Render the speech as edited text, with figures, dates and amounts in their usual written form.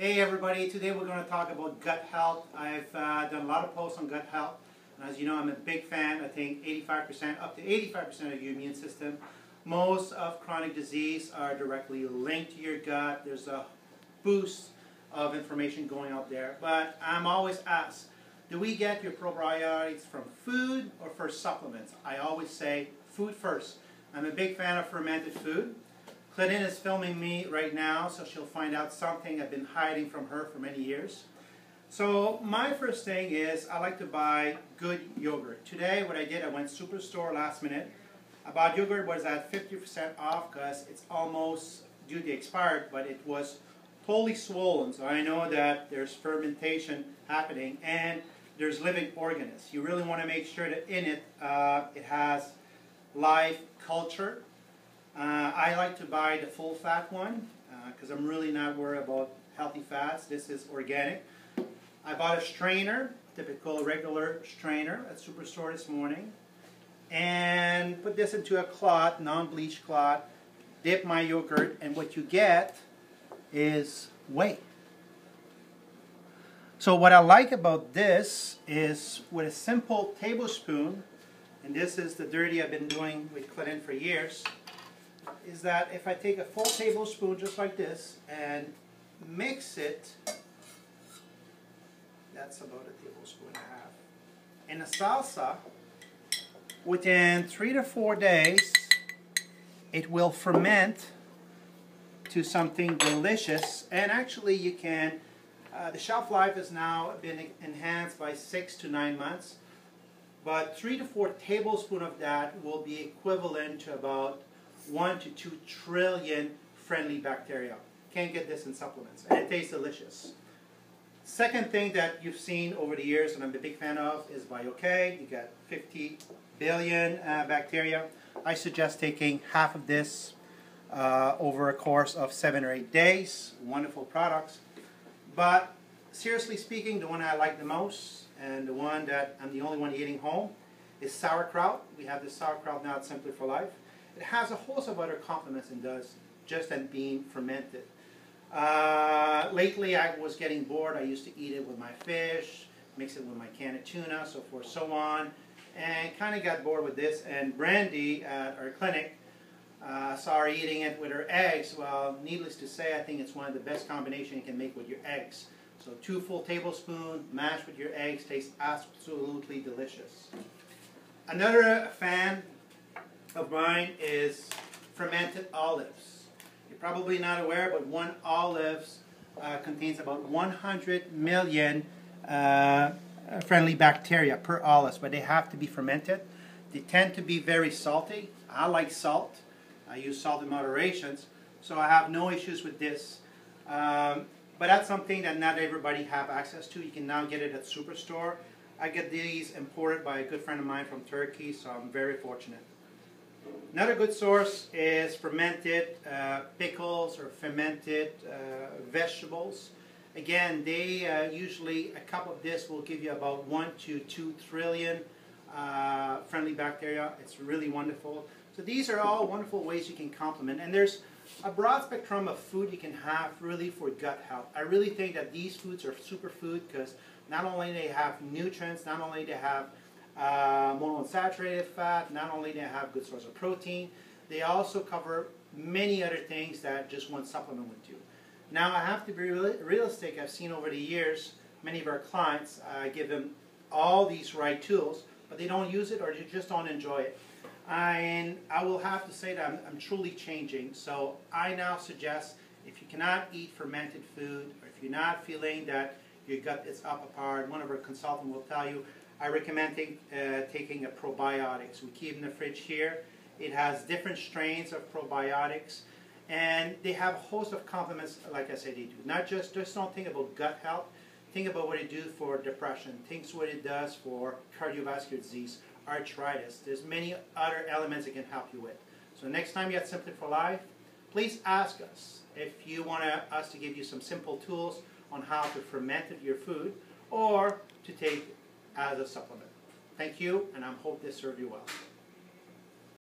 Hey everybody, today we're going to talk about gut health. I've done a lot of posts on gut health, and as you know I'm a big fan. I think 85%, up to 85% of your immune system. Most of chronic disease are directly linked to your gut. There's a boost of information going out there, but I'm always asked, do we get your probiotics from food or for supplements? I always say food first. I'm a big fan of fermented food. Clinton is filming me right now, so she'll find out something I've been hiding from her for many years. So my first thing is I like to buy good yogurt. Today what I did, I went Superstore last minute. I bought yogurt, was at 50% off because it's almost due to expired, but it was totally swollen. So I know that there's fermentation happening and there's living organisms. You really want to make sure that in it, it has live culture. I like to buy the full fat one because I'm really not worried about healthy fats. This is organic. I bought a strainer, typical regular strainer at Superstore this morning, and put this into a cloth, non-bleach cloth, dip my yogurt, and what you get is whey. So what I like about this is with a simple tablespoon, and this is the dirty I've been doing with Clinton for years, is that if I take a full tablespoon just like this and mix it, that's about a tablespoon and a half, in a salsa, within 3 to 4 days it will ferment to something delicious. And actually you can, the shelf life has now been enhanced by 6 to 9 months, but 3 to 4 tablespoons of that will be equivalent to about 1 to 2 trillion friendly bacteria. Can't get this in supplements, and it tastes delicious. Second thing that you've seen over the years, and I'm a big fan of, is BioK. You got 50 billion bacteria. I suggest taking half of this over a course of 7 or 8 days. Wonderful products. But seriously speaking, the one I like the most, and the one that I'm the only one eating home, is sauerkraut. We have this sauerkraut now at Simply for Life. It has a host of other complements and does just than being fermented. Lately I was getting bored. I used to eat it with my fish, mix it with my can of tuna, so forth, so on, and kind of got bored with this. And Brandy at our clinic saw her eating it with her eggs. Well, needless to say, I think it's one of the best combinations you can make with your eggs. So 2 full tablespoons mashed with your eggs, tastes absolutely delicious. Another fan of mine is fermented olives. You're probably not aware, but one olive contains about 100 million friendly bacteria per olive, but they have to be fermented. They tend to be very salty. I like salt. I use salt in moderation, so I have no issues with this. But that's something that not everybody have access to. You can now get it at Superstore. I get these imported by a good friend of mine from Turkey, so I'm very fortunate. Another good source is fermented pickles or fermented vegetables. Again, they usually, a cup of this will give you about 1 to 2 trillion friendly bacteria. It's really wonderful. So these are all wonderful ways you can complement. And there's a broad spectrum of food you can have really for gut health. I really think that these foods are superfood because not only they have nutrients, not only they have monounsaturated fat, not only they have good source of protein, they also cover many other things that just one supplement would do. Now I have to be realistic. I've seen over the years many of our clients give them all these right tools, but they don't use it or they just don't enjoy it. And I will have to say that I'm truly changing. So I now suggest if you cannot eat fermented food, or if you're not feeling that your gut is up apart, one of our consultants will tell you, I recommend taking a probiotics. We keep in the fridge here. It has different strains of probiotics, and they have a host of complements, like I said, they do. Not just don't think about gut health, think about what it do for depression, think what it does for cardiovascular disease, arthritis. There's many other elements it can help you with. So next time you're at Simply for Life, please ask us if you want us to give you some simple tools on how to ferment your food or to take as a supplement. Thank you, and I hope this served you well.